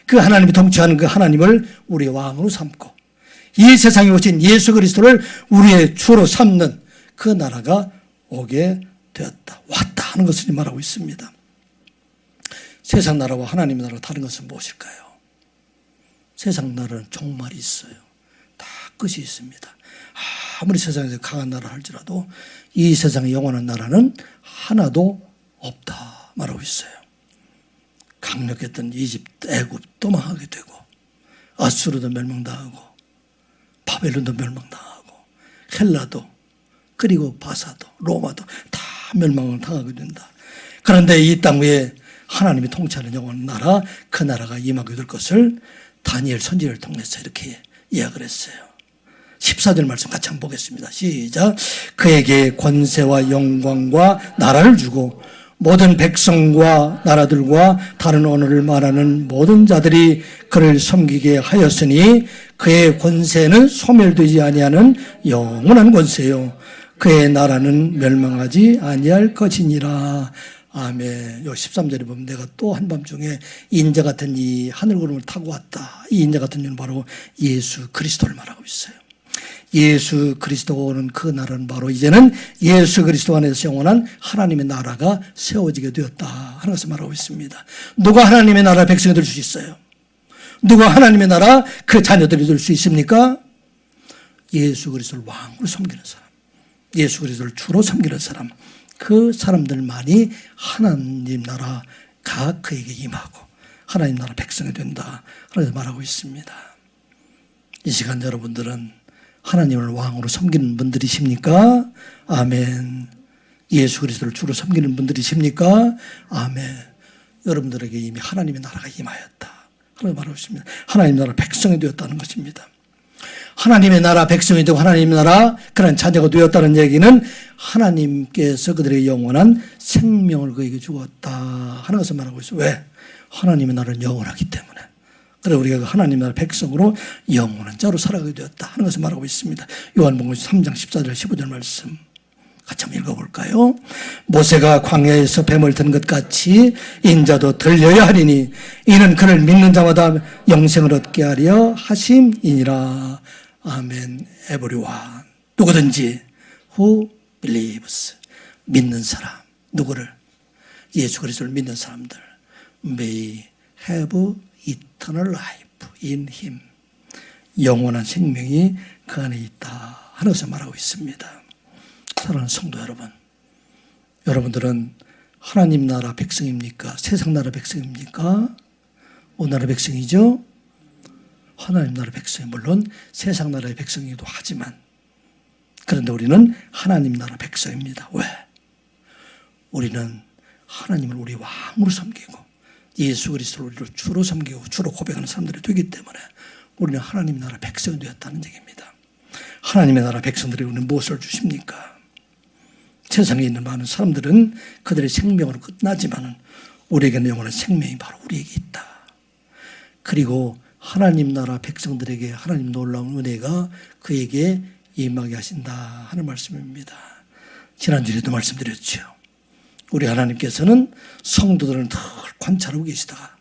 그 하나님이 통치하는 그 하나님을 우리의 왕으로 삼고 이 세상에 오신 예수 그리스도를 우리의 주로 삼는 그 나라가 오게 되었다, 왔다 하는 것을 말하고 있습니다. 세상 나라와 하나님의 나라가 다른 것은 무엇일까요? 세상 나라는 종말이 있어요. 다 끝이 있습니다. 아무리 세상에서 강한 나라 할지라도 이 세상의 영원한 나라는 하나도 없다 말하고 있어요. 강력했던 이집트, 애굽도 망하게 되고 아수르도 멸망당하고 바벨론도 멸망당하고 헬라도 그리고 바사도 로마도 다 멸망을 당하게 된다. 그런데 이 땅 위에 하나님이 통치하는 영원한 나라, 그 나라가 임하게 될 것을 다니엘 선지자를 통해서 이렇게 이야기를 했어요. 14절 말씀 같이 한번 보겠습니다. 시작. 그에게 권세와 영광과 나라를 주고 모든 백성과 나라들과 다른 언어를 말하는 모든 자들이 그를 섬기게 하였으니 그의 권세는 소멸되지 아니하는 영원한 권세요. 그의 나라는 멸망하지 아니할 것이니라. 아멘. 요 13절에 보면 내가 또 한밤중에 인자 같은 이 하늘구름을 타고 왔다. 이 인자 같은 이는 바로 예수 그리스도를 말하고 있어요. 예수 그리스도가 오는 그 나라는 바로 이제는 예수 그리스도 안에서 영원한 하나님의 나라가 세워지게 되었다 하는 것을 말하고 있습니다. 누가 하나님의 나라 백성이 될 수 있어요? 누가 하나님의 나라 그 자녀들이 될 수 있습니까? 예수 그리스도를 왕으로 섬기는 사람, 예수 그리스도를 주로 섬기는 사람, 그 사람들만이 하나님 나라가 그에게 임하고 하나님 나라 백성이 된다 그래서 말하고 있습니다. 이 시간 여러분들은 하나님을 왕으로 섬기는 분들이십니까? 아멘. 예수 그리스도를 주로 섬기는 분들이십니까? 아멘. 여러분들에게 이미 하나님의 나라가 임하였다 그래서 말하고 있습니다. 하나님 나라 백성이 되었다는 것입니다. 하나님의 나라 백성이 되고 하나님의 나라 그런 자녀가 되었다는 얘기는 하나님께서 그들의 영원한 생명을 그에게 주었다 하는 것을 말하고 있어요. 왜? 하나님의 나라는 영원하기 때문에. 그래서 우리가 하나님의 나라 백성으로 영원한 자로 살아가게 되었다 하는 것을 말하고 있습니다. 요한복음 3장 14절 15절 말씀 같이 한번 읽어볼까요? 모세가 광야에서 뱀을 든 것 같이 인자도 들려야 하리니 이는 그를 믿는 자마다 영생을 얻게 하려 하심이니라. 아멘. 에브리원 누구든지 who believes 믿는 사람, 누구를? 예수 그리스도를 믿는 사람들. May have eternal life in him. 영원한 생명이 그 안에 있다 하는 것을 말하고 있습니다. 사랑하는 성도 여러분, 여러분들은 하나님 나라 백성입니까? 세상 나라 백성입니까? 어느 나라 백성이죠? 하나님 나라 백성이 물론 세상 나라의 백성이기도 하지만, 그런데 우리는 하나님 나라 백성입니다. 왜? 우리는 하나님을 우리 왕으로 섬기고 예수 그리스도를 우리를 주로 섬기고 주로 고백하는 사람들이 되기 때문에 우리는 하나님 나라 백성이 되었다는 얘기입니다. 하나님의 나라 백성들이 우리는 무엇을 주십니까? 세상에 있는 많은 사람들은 그들의 생명으로 끝나지만 우리에게는 영원한 생명이 바로 우리에게 있다. 그리고 하나님 나라 백성들에게 하나님 놀라운 은혜가 그에게 임하게 하신다 하는 말씀입니다. 지난주에도 말씀드렸죠. 우리 하나님께서는 성도들을 늘 관찰하고 계시다가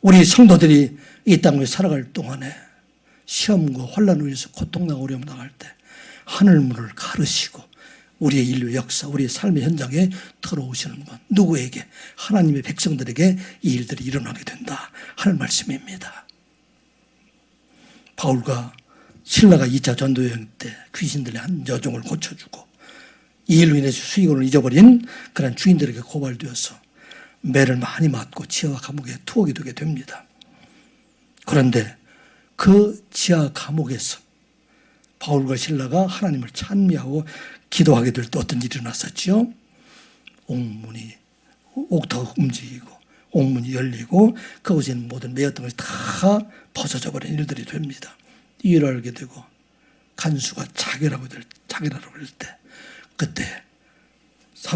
우리 성도들이 이 땅을 살아갈 동안에 시험과 환난을 위해서 고통당하고 어려움 당할 때 하늘문을 가르시고 우리의 인류 역사, 우리의 삶의 현장에 들어오시는 분, 누구에게? 하나님의 백성들에게 이 일들이 일어나게 된다 하는 말씀입니다. 바울과 신라가 2차 전도여행 때 귀신들의 한 여종을 고쳐주고 이 일로 인해서 수익원을 잊어버린 그런 주인들에게 고발되어서 매를 많이 맞고 지하 감옥에 투옥이 되게 됩니다. 그런데 그 지하 감옥에서 바울과 신라가 하나님을 찬미하고 기도하게 될 때 어떤 일이 일어났었죠? 옥문이 옥터가 움직이고 옥문이 열리고 그곳에 있는 모든 매였던 것이 다 벗어져 버린 일들이 됩니다. 이 일을 알게 되고 간수가 자결하고 할 때 그때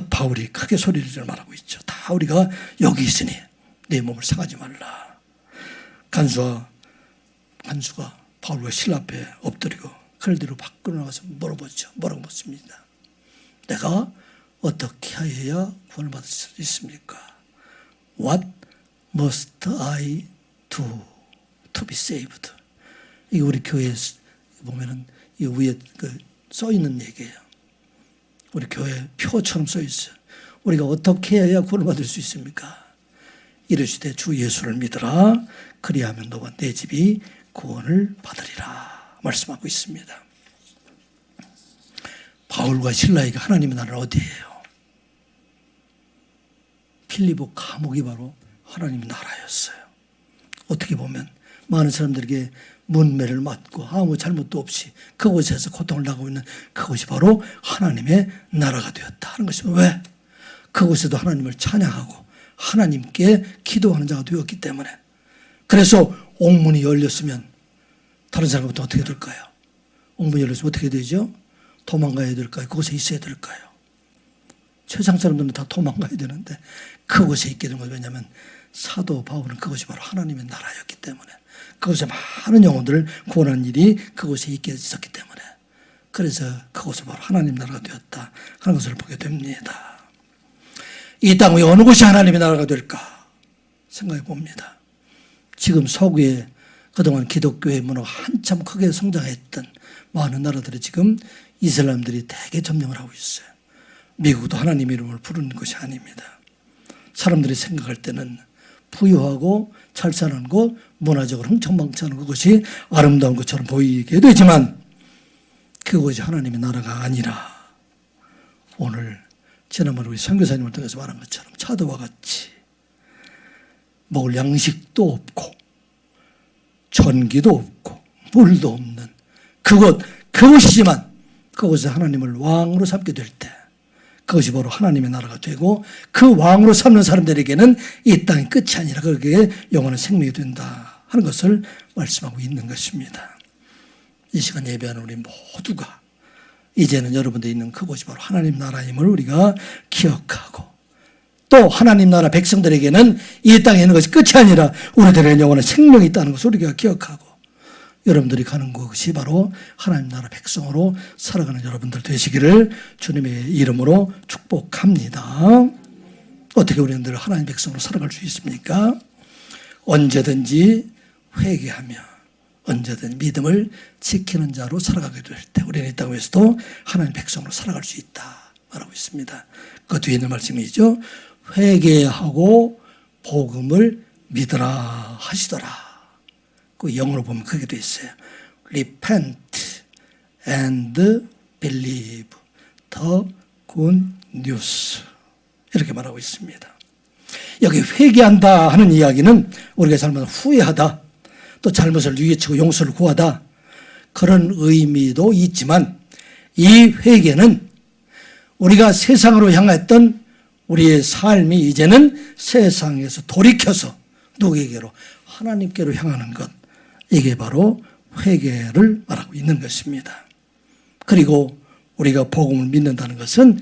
바울이 크게 소리를 지르며 말하고 있죠. 다 우리가 여기 있으니 내 몸을 상하지 말라. 간수가 바울과 신라 앞에 엎드리고 그들로 밖으로 나가서 물어보죠. 뭐라고 묻습니다. 내가 어떻게 하여야 구원을 받을 수 있습니까? What must I do to be saved? 이게 우리 교회에 보면은 이 위에 써 있는 얘기예요. 우리 교회 표처럼 써 있어요. 우리가 어떻게 해야 구원을 받을 수 있습니까? 이르시되 주 예수를 믿으라. 그리하면 너와 내 집이 구원을 받으리라 말씀하고 있습니다. 바울과 신라에게 하나님의 나라는 어디예요? 필리포 감옥이 바로 하나님의 나라였어요. 어떻게 보면 많은 사람들에게 문매를 맞고 아무 잘못도 없이 그곳에서 고통을 당하고 있는 그곳이 바로 하나님의 나라가 되었다 하는 것입니다. 왜? 그곳에도 하나님을 찬양하고 하나님께 기도하는 자가 되었기 때문에. 그래서 옥문이 열렸으면 다른 사람부터 어떻게 될까요? 옥문이 열렸으면 어떻게 되죠? 도망가야 될까요? 그곳에 있어야 될까요? 세상 사람들은 다 도망가야 되는데 그곳에 있게 된 건 왜냐하면 사도 바울은 그것이 바로 하나님의 나라였기 때문에 그곳에 많은 영혼들을 구원한 일이 그곳에 있게 있었기 때문에 그래서 그곳은 바로 하나님 나라가 되었다 하는 것을 보게 됩니다. 이 땅 위에 어느 곳이 하나님의 나라가 될까 생각해 봅니다. 지금 서구에 그동안 기독교의 문화가 한참 크게 성장했던 많은 나라들이 지금 이슬람들이 대개 점령을 하고 있어요. 미국도 하나님 이름을 부르는 것이 아닙니다. 사람들이 생각할 때는 부유하고 잘 사는 곳, 문화적으로 흥청망청한 그것이 아름다운 것처럼 보이게 되지만 그것이 하나님의 나라가 아니라 오늘 지난번에 우리 선교사님을 통해서 말한 것처럼 차도와 같이 먹을 양식도 없고 전기도 없고 물도 없는 그것이지만 그것에 하나님을 왕으로 삼게 될 때 그것이 바로 하나님의 나라가 되고 그 왕으로 삼는 사람들에게는 이 땅의 끝이 아니라 그게 영원한 생명이 된다 하는 것을 말씀하고 있는 것입니다. 이 시간 예배하는 우리 모두가 이제는 여러분들 있는 그곳이 바로 하나님 나라임을 우리가 기억하고 또 하나님 나라 백성들에게는 이 땅에 있는 것이 끝이 아니라 우리들의 영원한 생명이 있다는 것을 우리가 기억하고 여러분들이 가는 곳이 바로 하나님 나라 백성으로 살아가는 여러분들 되시기를 주님의 이름으로 축복합니다. 어떻게 우리들 하나님 백성으로 살아갈 수 있습니까? 언제든지 회개하며 언제든 믿음을 지키는 자로 살아가게 될 때 우리는 이 땅에서도 하나님 백성으로 살아갈 수 있다. 말하고 있습니다. 그 뒤에 있는 말씀이죠. 회개하고 복음을 믿으라 하시더라. 그 영어로 보면 그게 돼 있어요. Repent and believe the good news. 이렇게 말하고 있습니다. 여기 회개한다 하는 이야기는 우리가 잘못을 후회하다, 또 잘못을 뉘우치고 용서를 구하다, 그런 의미도 있지만 이 회개는 우리가 세상으로 향했던 우리의 삶이 이제는 세상에서 돌이켜서 누구에게로? 하나님께로 향하는 것. 이게 바로 회개를 말하고 있는 것입니다. 그리고 우리가 복음을 믿는다는 것은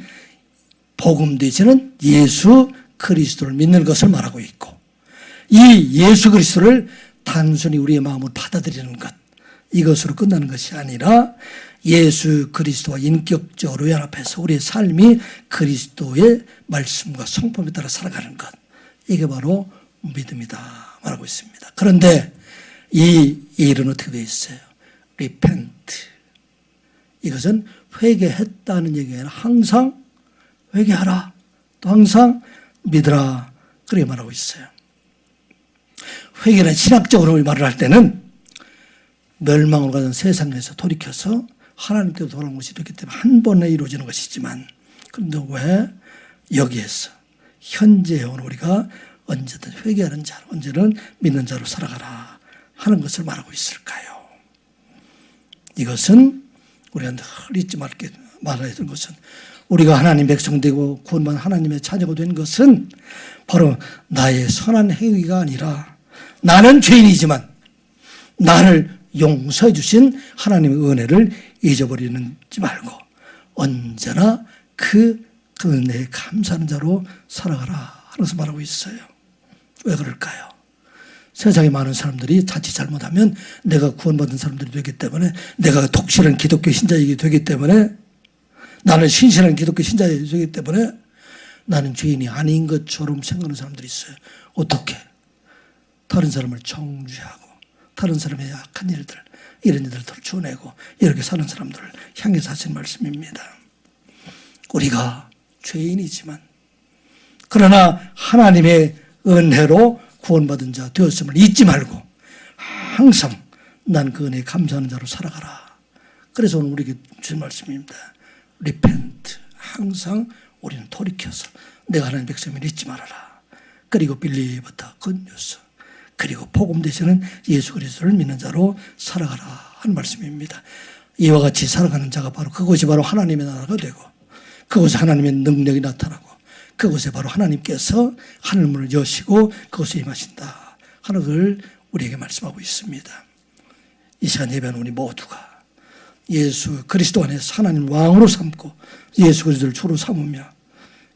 복음 되시는 예수 그리스도를 믿는 것을 말하고 있고, 이 예수 그리스도를 단순히 우리의 마음으로 받아들이는 것, 이것으로 끝나는 것이 아니라 예수 그리스도와 인격적으로 연합해서 우리의 삶이 그리스도의 말씀과 성품에 따라 살아가는 것, 이게 바로 믿음이다 말하고 있습니다. 그런데 이 일은 어떻게 되어 있어요? Repent. 이것은 회개했다는 얘기가 아니라 항상 회개하라, 또 항상 믿으라, 그렇게 말하고 있어요. 회개는 신학적으로 말을 할 때는 멸망으로 가는 세상에서 돌이켜서 하나님께로 돌아오는 것이 되기 때문에 한 번에 이루어지는 것이지만, 그런데 왜 여기에서 현재형으로 우리가 언제든 회개하는 자로, 언제든 믿는 자로 살아가라 하는 것을 말하고 있을까요? 이것은 우리가 늘 잊지 말아야 되는 것은, 우리가 하나님 백성 되고 구원받은 하나님의 자녀가 된 것은 바로 나의 선한 행위가 아니라, 나는 죄인이지만 나를 용서해 주신 하나님의 은혜를 잊어버리지 말고 언제나 그 은혜에 감사하는 자로 살아가라 하는 것을 말하고 있어요. 왜 그럴까요? 세상에 많은 사람들이 자칫 잘못하면 내가 구원받은 사람들이 되기 때문에, 내가 독실한 기독교 신자이기 되기 때문에, 나는 신실한 기독교 신자이기 되기 때문에 나는 죄인이 아닌 것처럼 생각하는 사람들이 있어요. 어떻게? 다른 사람을 정죄하고 다른 사람의 약한 일들, 이런 일들을 덜쳐내고 이렇게 사는 사람들을 향해서 하신 말씀입니다. 우리가 죄인이지만 그러나 하나님의 은혜로 구원받은 자 되었음을 잊지 말고 항상 난 그 은혜에 감사하는 자로 살아가라. 그래서 오늘 우리에게 주신 말씀입니다. Repent. 항상 우리는 돌이켜서 내가 하나님의 백성임을 잊지 말아라. 그리고 believe the good news. 그리고 복음 되시는 예수 그리스도를 믿는 자로 살아가라 하는 말씀입니다. 이와 같이 살아가는 자가 바로 그것이 바로 하나님의 나라가 되고, 그곳에 하나님의 능력이 나타나고, 그곳에 바로 하나님께서 하늘문을 여시고 그곳에 임하신다 하는 걸 우리에게 말씀하고 있습니다. 이 시간 예배하는 우리 모두가 예수 그리스도 안에서 하나님 왕으로 삼고 예수 그리스도를 주로 삼으며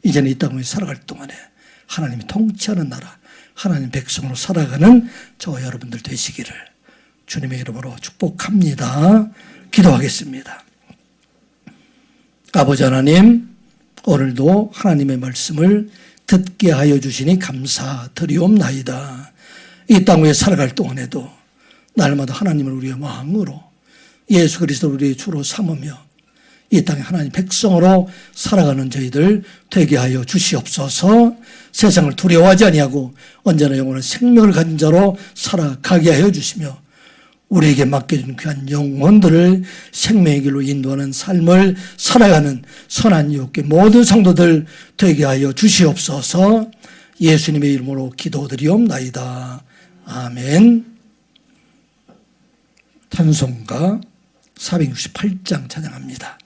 이제는 이 땅에 살아갈 동안에 하나님이 통치하는 나라, 하나님 백성으로 살아가는 저와 여러분들 되시기를 주님의 이름으로 축복합니다. 기도하겠습니다. 아버지 하나님, 오늘도 하나님의 말씀을 듣게 하여 주시니 감사드리옵나이다. 이 땅 위에 살아갈 동안에도 날마다 하나님을 우리의 왕으로, 예수 그리스도를 우리의 주로 삼으며 이 땅에 하나님 백성으로 살아가는 저희들 되게 하여 주시옵소서. 세상을 두려워하지 아니하고 언제나 영원한 생명을 가진 자로 살아가게 하여 주시며, 우리에게 맡겨진 귀한 영혼들을 생명의 길로 인도하는 삶을 살아가는 선한 유혹의 모든 성도들 되게 하여 주시옵소서. 예수님의 이름으로 기도드리옵나이다. 아멘. 찬송가 468장 찬양합니다.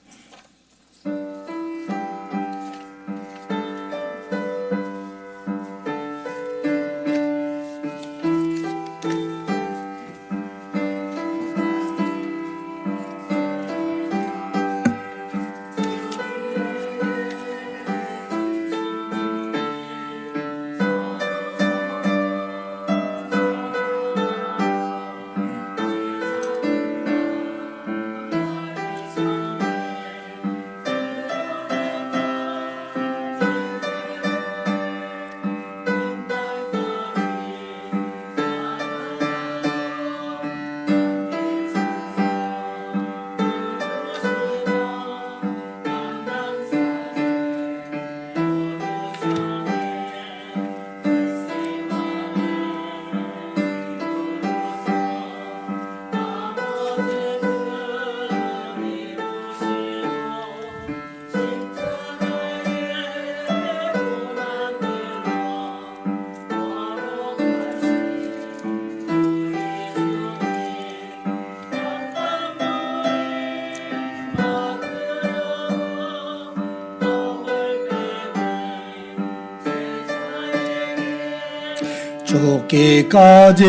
죽기까지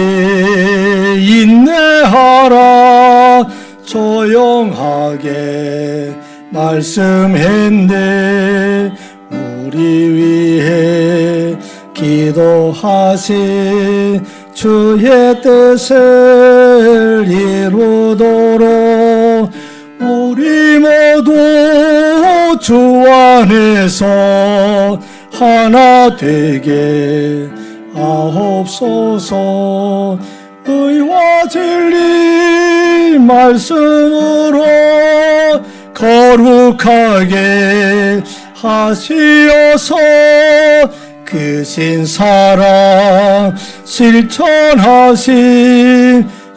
인내하라 조용하게 말씀했네. 우리 위해 기도하신 주의 뜻을 이루도록 우리 모두 주 안에서 하나 되게 하옵소서. 의와 진리 말씀으로 거룩하게 하시어서 그 신사랑 실천하신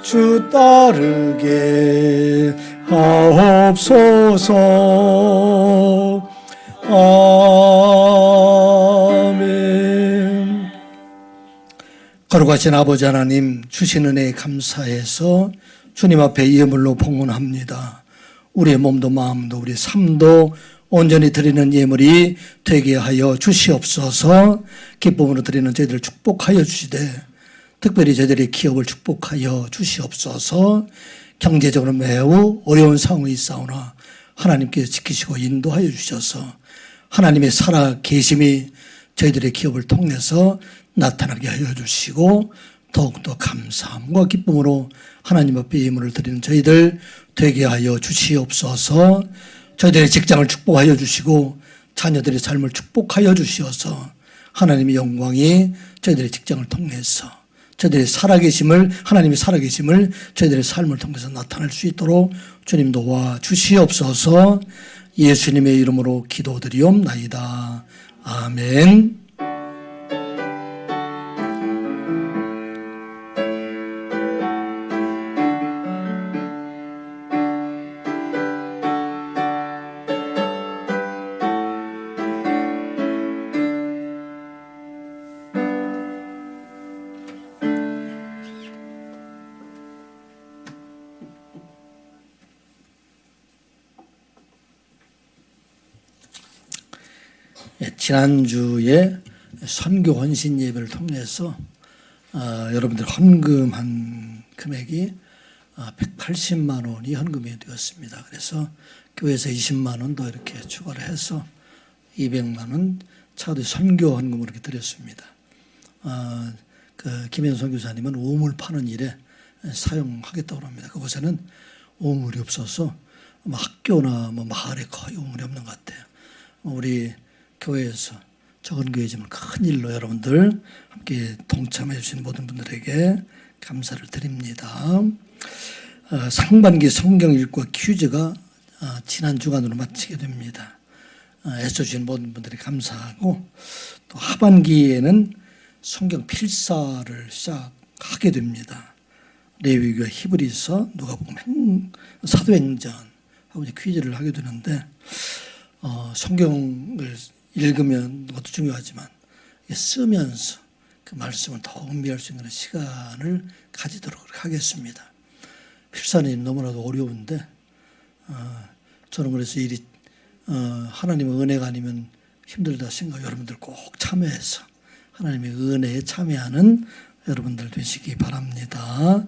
주 따르게 하옵소서. 아멘. 거룩하신 아버지 하나님, 주신 은혜에 감사해서 주님 앞에 예물로 봉헌합니다. 우리의 몸도 마음도 우리 삶도 온전히 드리는 예물이 되게 하여 주시옵소서. 기쁨으로 드리는 저희들 축복하여 주시되 특별히 저희들의 기업을 축복하여 주시옵소서. 경제적으로 매우 어려운 상황이 있사오나 하나님께서 지키시고 인도하여 주셔서 하나님의 살아계심이 저희들의 기업을 통해서 나타나게 하여 주시고 더욱더 감사함과 기쁨으로 하나님 앞에 예물을 드리는 저희들 되게 하여 주시옵소서. 저희들의 직장을 축복하여 주시고 자녀들의 삶을 축복하여 주시어서 하나님의 영광이 저희들의 직장을 통해서 저희들의 살아계심을 하나님의 살아계심을 저희들의 삶을 통해서 나타낼 수 있도록 주님 도와 주시옵소서. 예수님의 이름으로 기도드리옵나이다. 아멘. 지난주에 선교 헌신 예배를 통해서 여러분들 헌금한 금액이 180만 원이 헌금이 되었습니다. 그래서 교회에서 20만 원 더 이렇게 추가를 해서 200만 원 차후에 선교 헌금을 이렇게 드렸습니다. 그 김현성 교사님은 우물 파는 일에 사용하겠다고 합니다. 그곳에는 우물이 없어서 학교나 마을에 거의 우물이 없는 것 같아요. 우리 교회에서 적은 교회지만 큰 일로 여러분들 함께 동참해 주신 모든 분들에게 감사를 드립니다. 상반기 성경 읽고 퀴즈가 지난 주간으로 마치게 됩니다. 애써주신 모든 분들이 감사하고 또 하반기에는 성경 필사를 시작하게 됩니다. 레위기와 히브리서, 누가복음, 사도행전 하고 이제 퀴즈를 하게 되는데 성경을 읽으면 그것도 중요하지만 쓰면서 그 말씀을 더 음미할 수 있는 시간을 가지도록 하겠습니다. 필사는 너무나도 어려운데 저는 그래서 일이 하나님의 은혜가 아니면 힘들다 생각 여러분들 꼭 참여해서 하나님의 은혜에 참여하는 여러분들 되시기 바랍니다.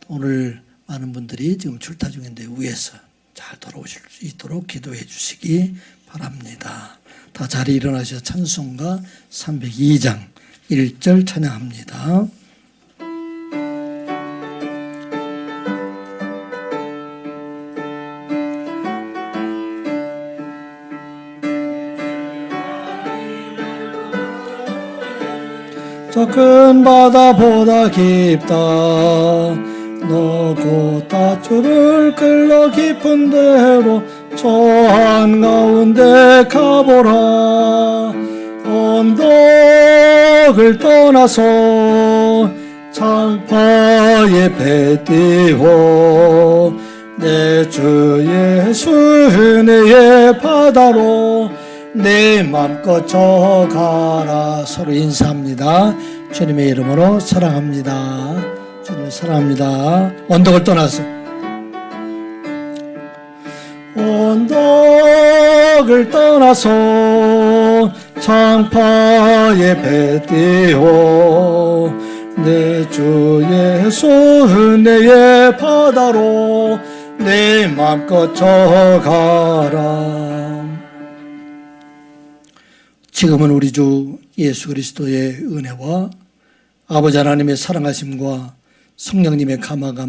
오늘 많은 분들이 지금 출타 중인데 위에서 잘 돌아오실 수 있도록 기도해 주시기 바랍니다. 다 자리에 일어나셔서 찬송가 302장 1절 찬양합니다. 저 큰 바다보다 깊다 너 곧 밧줄을 끌러 깊은 데로 저 한가운데 가보라. 언덕을 떠나서 장파에 배 띄워 내 주 예수 은혜의 바다로 내 맘껏 져가라. 서로 인사합니다. 주님의 이름으로 사랑합니다. 주님을 사랑합니다. 언덕을 떠나서 언덕을 떠나서 장파에 배 띄워 내 주 예수 은혜의 바다로 내 맘껏 져가라. 지금은 우리 주 예수 그리스도의 은혜와 아버지 하나님의 사랑하심과 성령님의 감화감